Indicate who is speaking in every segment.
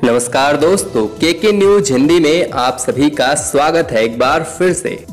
Speaker 1: नमस्कार दोस्तों, के न्यूज हिंदी में आप सभी का स्वागत है एक बार फिर से।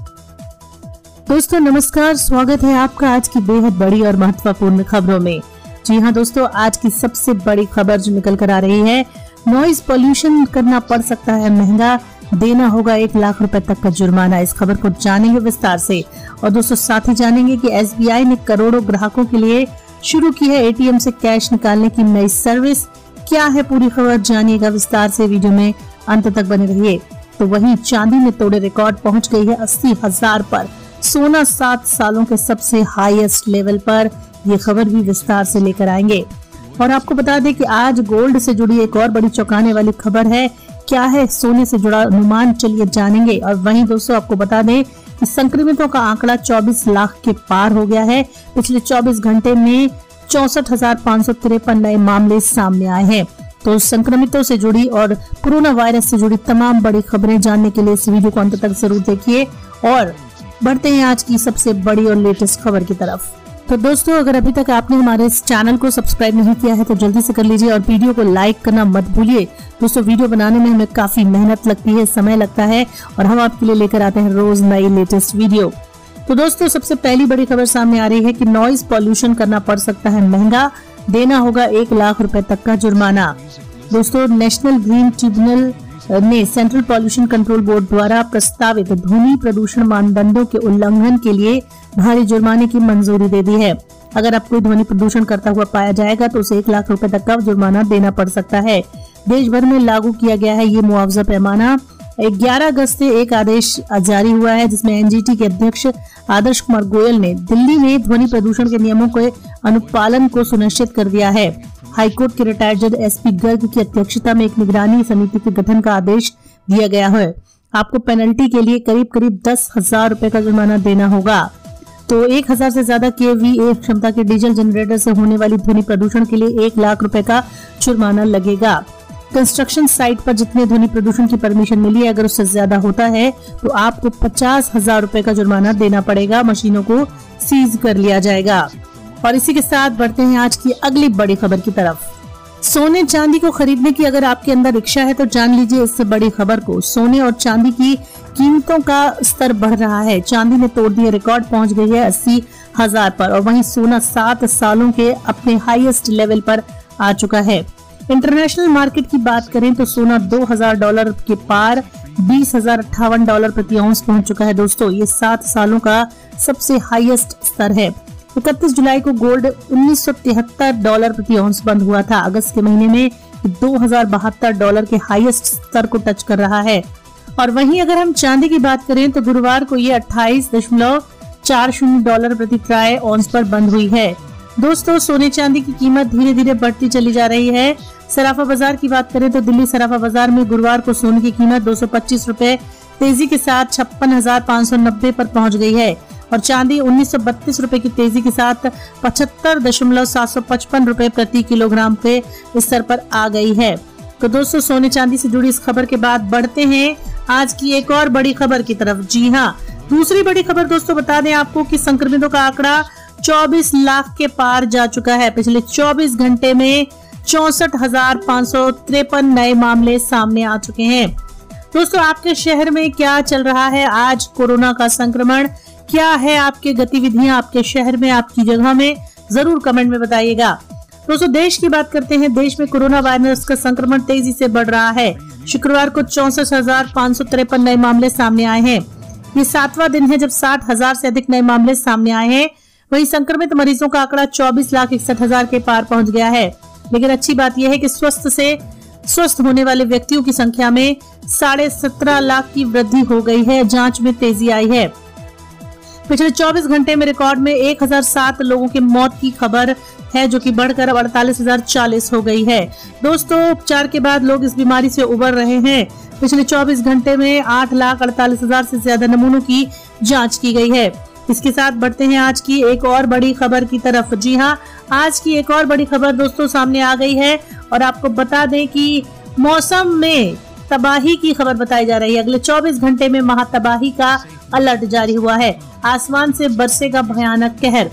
Speaker 2: दोस्तों नमस्कार, स्वागत है आपका आज की बेहद बड़ी और महत्वपूर्ण खबरों में। जी हाँ दोस्तों, आज की सबसे बड़ी खबर जो निकल कर आ रही है, नॉइज पोल्यूशन करना पड़ सकता है महंगा, देना होगा 1 लाख रुपए तक का जुर्माना। इस खबर को जानेंगे विस्तार से। और दोस्तों साथ ही जानेंगे कि एसबीआई ने करोड़ों ग्राहकों के लिए शुरू की है एटीएम से कैश निकालने की नई सर्विस। क्या है पूरी खबर, जानिएगा विस्तार से, वीडियो में अंत तक बने रहिए। तो वहीं चांदी ने तोड़े रिकॉर्ड, पहुंच गई है 80,000 पर। सोना 7 सालों के सबसे हाईएस्ट लेवल पर, ये खबर भी विस्तार से लेकर आएंगे। और आपको बता दें कि आज गोल्ड से जुड़ी एक और बड़ी चौंकाने वाली खबर है। क्या है सोने से जुड़ा अनुमान, चलिए जानेंगे। और वहीं दोस्तों आपको बता दें कि संक्रमितों का आंकड़ा 24 लाख के पार हो गया है। पिछले 24 घंटे में 64,553 नए मामले सामने आए हैं। तो संक्रमितों से जुड़ी और कोरोना वायरस से जुड़ी तमाम बड़ी खबरें जानने के लिए इस वीडियो को अंत तक जरूर देखिए। और बढ़ते हैं आज की सबसे बड़ी और लेटेस्ट खबर की तरफ। तो दोस्तों अगर अभी तक आपने हमारे इस चैनल को सब्सक्राइब नहीं किया है तो जल्दी से कर लीजिए और वीडियो को लाइक करना मत भूलिए। दोस्तों वीडियो बनाने में हमें काफी मेहनत लगती है, समय लगता है, और हम आपके लिए लेकर आते हैं रोज नई लेटेस्ट वीडियो। तो दोस्तों सबसे पहली बड़ी खबर सामने आ रही है कि नॉइज पॉल्यूशन करना पड़ सकता है महंगा, देना होगा 1 लाख रुपए तक का जुर्माना। दोस्तों नेशनल ग्रीन ट्रिब्यूनल ने सेंट्रल पॉल्यूशन कंट्रोल बोर्ड द्वारा प्रस्तावित ध्वनि प्रदूषण मानदंडों के उल्लंघन के लिए भारी जुर्माने की मंजूरी दे दी है। अगर आप कोई ध्वनि प्रदूषण करता हुआ पाया जाएगा तो उसे 1 लाख रुपए तक का जुर्माना देना पड़ सकता है। देश भर में लागू किया गया है ये मुआवजा पैमाना। 11 अगस्त से एक आदेश जारी हुआ है जिसमें एनजीटी के अध्यक्ष आदर्श कुमार गोयल ने दिल्ली में ध्वनि प्रदूषण के नियमों के अनुपालन को सुनिश्चित कर दिया है। हाईकोर्ट के रिटायर्ड जज एसपी गर्ग की अध्यक्षता में एक निगरानी समिति के गठन का आदेश दिया गया है। आपको पेनल्टी के लिए करीब 10,000 रुपए का जुर्माना देना होगा। तो 1,000 से ज्यादा केवीए क्षमता के डीजल जनरेटर से होने वाली ध्वनि प्रदूषण के लिए 1 लाख रुपए का जुर्माना लगेगा। कंस्ट्रक्शन साइट पर जितने ध्वनि प्रदूषण की परमिशन मिली है, अगर उससे ज्यादा होता है तो आपको 50,000 रुपए का जुर्माना देना पड़ेगा। मशीनों को सीज कर लिया जाएगा। और इसी के साथ बढ़ते हैं आज की अगली बड़ी खबर की तरफ। सोने चांदी को खरीदने की अगर आपके अंदर इच्छा है तो जान लीजिए इससे बड़ी खबर को। सोने और चांदी की कीमतों का स्तर बढ़ रहा है। चांदी ने तोड़ दिए रिकॉर्ड, पहुंच गई है 80,000 पर। और वहीं सोना 7 सालों के अपने हाईएस्ट लेवल पर आ चुका है। इंटरनेशनल मार्केट की बात करें तो सोना $2,000 के पार $20,058 प्रति औंस पहुंच चुका है। दोस्तों ये 7 सालों का सबसे हाईएस्ट स्तर है। 31 जुलाई को गोल्ड $1973 प्रति औंस बंद हुआ था। अगस्त के महीने में $2,072 के हाईएस्ट स्तर को टच कर रहा है। और वहीं अगर हम चांदी की बात करें तो गुरुवार को ये $28.40 प्रति ट्राई औंस पर बंद हुई है। दोस्तों सोने चांदी की कीमत धीरे धीरे बढ़ती चली जा रही है। सराफा बाजार की बात करें तो दिल्ली सराफा बाजार में गुरुवार को सोने की कीमत 225 रुपए तेजी के साथ 56,590 पर पहुंच गई है। और चांदी 1932 रुपए की तेजी के साथ 75,755 रुपए प्रति किलोग्राम के स्तर पर आ गई है। तो दोस्तों सोने चांदी से जुड़ी इस खबर के बाद बढ़ते हैं आज की एक और बड़ी खबर की तरफ। जी हाँ, दूसरी बड़ी खबर दोस्तों बता दें आपको कि संक्रमितों का आंकड़ा 24 लाख के पार जा चुका है। पिछले 24 घंटे में 64,553 नए मामले सामने आ चुके हैं। दोस्तों आपके शहर में क्या चल रहा है आज, कोरोना का संक्रमण क्या है, आपके गतिविधियां आपके शहर में, आपकी जगह में, जरूर कमेंट में बताइएगा। दोस्तों देश की बात करते हैं। देश में कोरोना वायरस का संक्रमण तेजी से बढ़ रहा है। शुक्रवार को 64,553 नए मामले सामने आए हैं। ये 7वां दिन है जब 60,000 से अधिक नए मामले सामने आए हैं। वहीं संक्रमित मरीजों का आंकड़ा 24,61,000 के पार पहुंच गया है। लेकिन अच्छी बात यह है कि स्वस्थ होने वाले व्यक्तियों की संख्या में 17.5 लाख की वृद्धि हो गई है। जांच में तेजी आई है। पिछले 24 घंटे में रिकॉर्ड में 1,007 लोगों की मौत की खबर है, जो कि बढ़कर 48,040 हो गई है। दोस्तों उपचार के बाद लोग इस बीमारी से उबर रहे हैं। पिछले 24 घंटे में 8,48,000 से ज्यादा नमूनों की जांच की गई है। इसके साथ बढ़ते हैं आज की एक और बड़ी खबर की तरफ। जी हाँ, आज की एक और बड़ी खबर दोस्तों सामने आ गई है और आपको बता दें कि मौसम में तबाही की खबर बताई जा रही है। अगले 24 घंटे में महातबाही का अलर्ट जारी हुआ है। आसमान से बरसेगा भयानक कहर।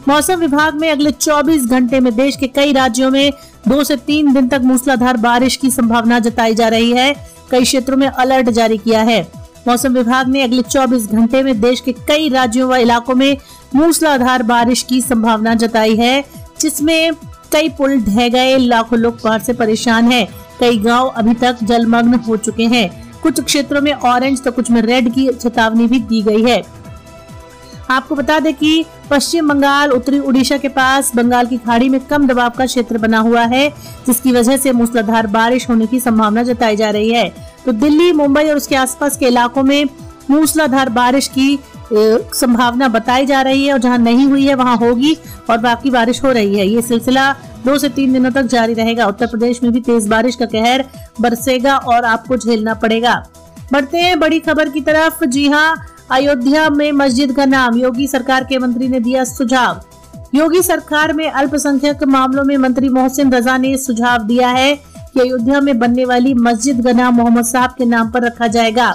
Speaker 2: मौसम विभाग में अगले 24 घंटे में देश के कई राज्यों में 2 से 3 दिन तक मूसलाधार बारिश की संभावना जताई जा रही है। कई क्षेत्रों में अलर्ट जारी किया है। मौसम विभाग ने अगले 24 घंटे में देश के कई राज्यों व इलाकों में मूसलाधार बारिश की संभावना जताई है, जिसमें कई पुल ढह गए, लाखों लोग बाढ़ से परेशान हैं। कई गांव अभी तक जलमग्न हो चुके हैं। कुछ क्षेत्रों में ऑरेंज तो कुछ में रेड की चेतावनी भी दी गई है। आपको बता दें कि पश्चिम बंगाल, उत्तरी उड़ीसा के पास बंगाल की खाड़ी में कम दबाव का क्षेत्र बना हुआ है, जिसकी वजह से मूसलाधार बारिश होने की संभावना जताई जा रही है। तो दिल्ली, मुंबई और उसके आसपास के इलाकों में मूसलाधार बारिश की संभावना बताई जा रही है और जहां नहीं हुई है वहां होगी और बाकी बारिश हो रही है। ये सिलसिला 2 से 3 दिनों तक जारी रहेगा। उत्तर प्रदेश में भी तेज बारिश का कहर बरसेगा और आपको झेलना पड़ेगा। बढ़ते हैं बड़ी खबर की तरफ। जी हां, अयोध्या में मस्जिद का नाम, योगी सरकार के मंत्री ने दिया सुझाव। योगी सरकार में अल्पसंख्यक मामलों में मंत्री मोहसिन रजा ने सुझाव दिया है कि अयोध्या में बनने वाली मस्जिद का नाम मोहम्मद साहब के नाम पर रखा जाएगा।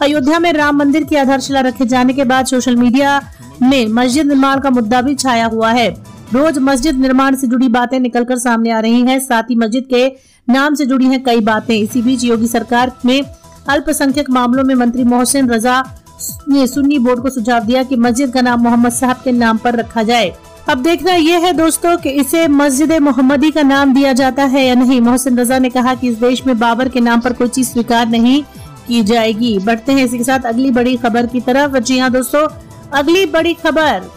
Speaker 2: अयोध्या में राम मंदिर की आधारशिला रखे जाने के बाद सोशल मीडिया में मस्जिद निर्माण का मुद्दा भी छाया हुआ है। रोज मस्जिद निर्माण से जुड़ी बातें निकलकर सामने आ रही हैं, साथ ही मस्जिद के नाम से जुड़ी हैं कई बातें। इसी बीच योगी सरकार में अल्पसंख्यक मामलों में मंत्री मोहसिन रजा ने सुन्नी बोर्ड को सुझाव दिया कि मस्जिद का नाम मोहम्मद साहब के नाम पर रखा जाए। अब देखना यह है दोस्तों कि इसे मस्जिद मोहम्मदी का नाम दिया जाता है या नहीं। मोहसिन रजा ने कहा कि इस देश में बाबर के नाम पर कोई चीज स्वीकार नहीं की जाएगी। बढ़ते हैं इसी के साथ अगली बड़ी खबर की तरफ। जी हाँ दोस्तों, अगली बड़ी खबर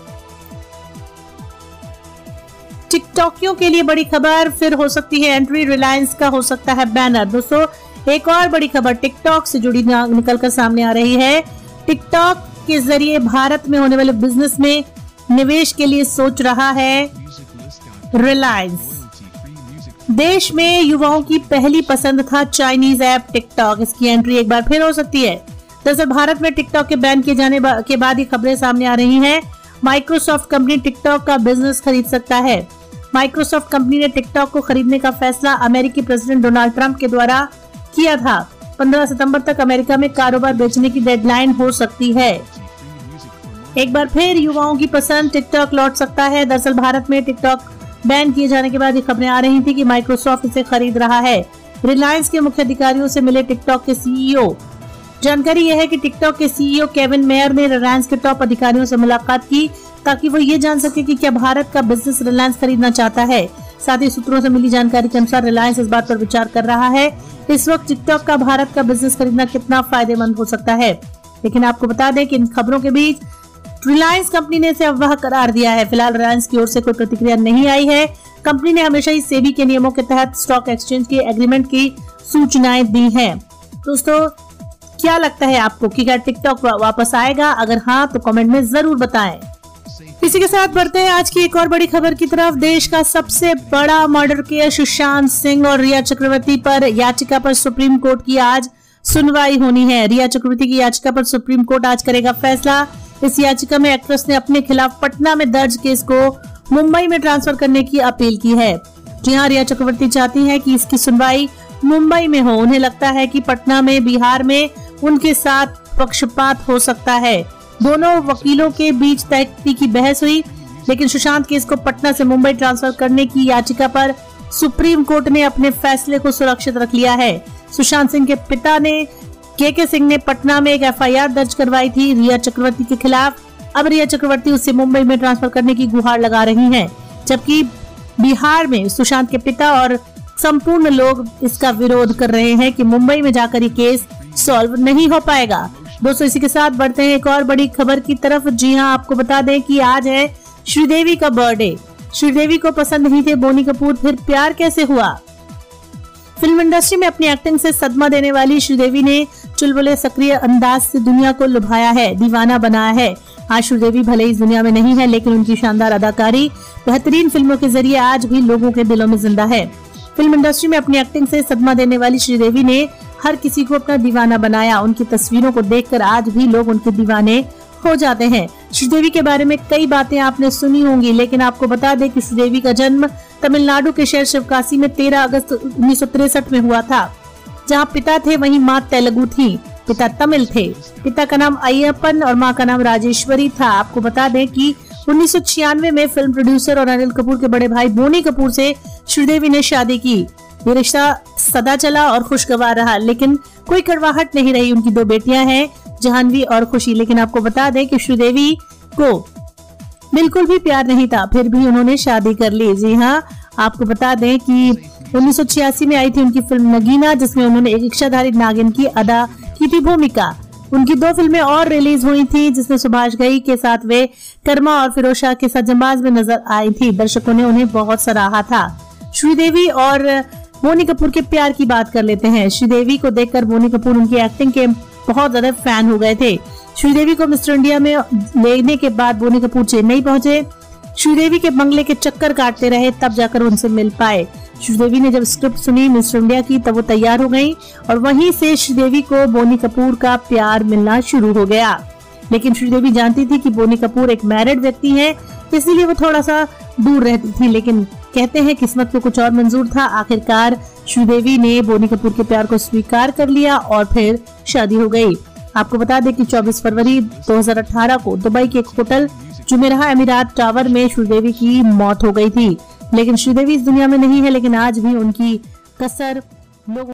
Speaker 2: टिकटॉकियों के लिए बड़ी खबर फिर हो सकती है एंट्री, रिलायंस का हो सकता है बैनर। दोस्तों एक और बड़ी खबर टिकटॉक से जुड़ी निकलकर सामने आ रही है। टिकटॉक के जरिए भारत में होने वाले बिजनेस में निवेश के लिए सोच रहा है रिलायंस। देश में युवाओं की पहली पसंद था चाइनीज ऐप टिकटॉक। इसकी एंट्री एक बार फिर हो सकती है। दरअसल भारत में टिकटॉक के बैन किए जाने के बाद ये खबरें सामने आ रही हैं। माइक्रोसॉफ्ट कंपनी टिकटॉक का बिजनेस खरीद सकता है। माइक्रोसॉफ्ट कंपनी ने टिकटॉक को खरीदने का फैसला अमेरिकी प्रेसिडेंट डोनाल्ड ट्रंप के द्वारा किया था। 15 सितंबर तक अमेरिका में कारोबार बेचने की डेडलाइन हो सकती है। एक बार फिर युवाओं की पसंद टिकटॉक लौट सकता है। दरअसल भारत में टिकटॉक बैन किए जाने के बाद ये खबरें आ रही थी कि माइक्रोसॉफ्ट इसे खरीद रहा है। रिलायंस के मुख्य अधिकारियों से मिले टिकटॉक के सीईओ। जानकारी यह है कि टिकटॉक के सीईओ केविन मेयर ने रिलायंस के टॉप अधिकारियों से मुलाकात की ताकि वो ये जान सके कि क्या भारत का बिजनेस रिलायंस खरीदना चाहता है। साथ ही सूत्रों से मिली जानकारी के अनुसार रिलायंस इस बात पर विचार कर रहा है इस वक्त टिकटॉक का भारत का बिजनेस खरीदना कितना फायदेमंद हो सकता है। लेकिन आपको बता दें कि इन खबरों के बीच रिलायंस कंपनी ने इसे अफवाह करार दिया है। फिलहाल रिलायंस की ओर से कोई प्रतिक्रिया नहीं आई है। कंपनी ने हमेशा ही सेबी के नियमों के तहत स्टॉक एक्सचेंज के एग्रीमेंट की सूचनाएं दी हैं। दोस्तों क्या लगता है आपको कि क्या टिकटॉक वापस आएगा? अगर हाँ तो कमेंट में जरूर बताएं। इसी के साथ बढ़ते हैं आज की एक और बड़ी खबर की तरफ। देश का सबसे बड़ा मर्डर केस सुशांत सिंह और रिया चक्रवर्ती पर याचिका पर सुप्रीम कोर्ट की आज सुनवाई होनी है। रिया चक्रवर्ती की याचिका पर सुप्रीम कोर्ट आज करेगा फैसला। इस याचिका में एक्ट्रेस ने अपने खिलाफ पटना में दर्ज केस को मुंबई में ट्रांसफर करने की अपील की है। जी हाँ, रिया चक्रवर्ती चाहती है कि इसकी सुनवाई मुंबई में हो। उन्हें लगता है कि पटना में, बिहार में उनके साथ पक्षपात हो सकता है। दोनों वकीलों के बीच तय की बहस हुई, लेकिन सुशांत केस को पटना से मुंबई ट्रांसफर करने की याचिका पर सुप्रीम कोर्ट ने अपने फैसले को सुरक्षित रख लिया है। सुशांत सिंह के पिता ने के सिंह ने पटना में एक एफआईआर दर्ज करवाई थी रिया चक्रवर्ती के खिलाफ। अब रिया चक्रवर्ती उसे मुंबई में ट्रांसफर करने की गुहार लगा रही हैं, जबकि बिहार में सुशांत के पिता और संपूर्ण लोग इसका विरोध कर रहे हैं कि मुंबई में जाकर ये केस सॉल्व नहीं हो पाएगा। दोस्तों इसी के साथ बढ़ते हैं एक और बड़ी खबर की तरफ। जी हां, आपको बता दें कि आज है श्रीदेवी का बर्थडे। श्रीदेवी को पसंद नहीं थे बोनी कपूर, फिर प्यार कैसे हुआ? फिल्म इंडस्ट्री में अपनी एक्टिंग से सदमा देने वाली श्रीदेवी ने चुलबुले सक्रिय अंदाज से दुनिया को लुभाया है, दीवाना बनाया है। आज श्रीदेवी भले इस दुनिया में नहीं है, लेकिन उनकी शानदार अदाकारी, बेहतरीन फिल्मों के जरिए आज भी लोगों के दिलों में जिंदा है। फिल्म इंडस्ट्री में अपनी एक्टिंग से सदमा देने वाली श्रीदेवी ने हर किसी को अपना दीवाना बनाया। उनकी तस्वीरों को देखकर आज भी लोग उनके दीवाने हो जाते हैं। श्रीदेवी के बारे में कई बातें आपने सुनी होंगी, लेकिन आपको बता दें कि श्रीदेवी का जन्म तमिलनाडु के शहर शिवकाशी में 13 अगस्त 1963 में हुआ था। जहां पिता थे वहीं मां तेलुगु थी। पिता तमिल थे। पिता का नाम अय्यप्पन और मां का नाम राजेश्वरी था। आपको बता दें कि 1996 में फिल्म प्रोड्यूसर और अनिल कपूर के बड़े भाई बोनी कपूर से श्रीदेवी ने शादी की। ये रिश्ता सदा चला और खुशगवार रहा, लेकिन कोई कड़वाहट नहीं रही। उनकी 2 बेटियां हैं, जाह्नवी और खुशी। लेकिन आपको बता दें कि श्रीदेवी को बिल्कुल भी प्यार नहीं था, फिर भी उन्होंने शादी कर ली। जी हाँ, आपको बता दें कि 1986 में आई थी उनकी फिल्म नगीना, जिसमें उन्होंने एक इच्छाधारी नागिन की अदा की थी भूमिका। उनकी 2 फिल्में और रिलीज हुई थी, जिसमें सुभाष घई के साथ वे कर्मा और फिरोज शाह के साथ जंबाज में नजर आई थी। दर्शकों ने उन्हें बहुत सराहा था। श्रीदेवी और बोनी कपूर के प्यार की बात कर लेते हैं। श्रीदेवी को देखकर बोनी कपूर उनकी एक्टिंग के बहुत ज्यादा फैन हो गए थे। श्रीदेवी को मिस्टर इंडिया में लेने के बाद बोनी कपूर चेन्नई पहुंचे। श्रीदेवी के बंगले के चक्कर काटते रहे, तब जाकर उनसे मिल पाए। श्रीदेवी ने जब स्क्रिप्ट सुनी मिस्टर इंडिया की, तब वो तैयार हो गयी और वहीं से श्रीदेवी को बोनी कपूर का प्यार मिलना शुरू हो गया। लेकिन श्रीदेवी जानती थी कि बोनी कपूर एक मैरिड व्यक्ति है, इसीलिए वो थोड़ा सा दूर रहती थी। लेकिन कहते हैं किस्मत को कुछ और मंजूर था। आखिरकार श्रीदेवी ने बोनी कपूर के प्यार को स्वीकार कर लिया और फिर शादी हो गई। आपको बता दें कि 24 फरवरी 2018 को दुबई के एक होटल जुमेराह अमीरात टावर में श्रीदेवी की मौत हो गई थी। लेकिन श्रीदेवी इस दुनिया में नहीं है, लेकिन आज भी उनकी कसर लोगों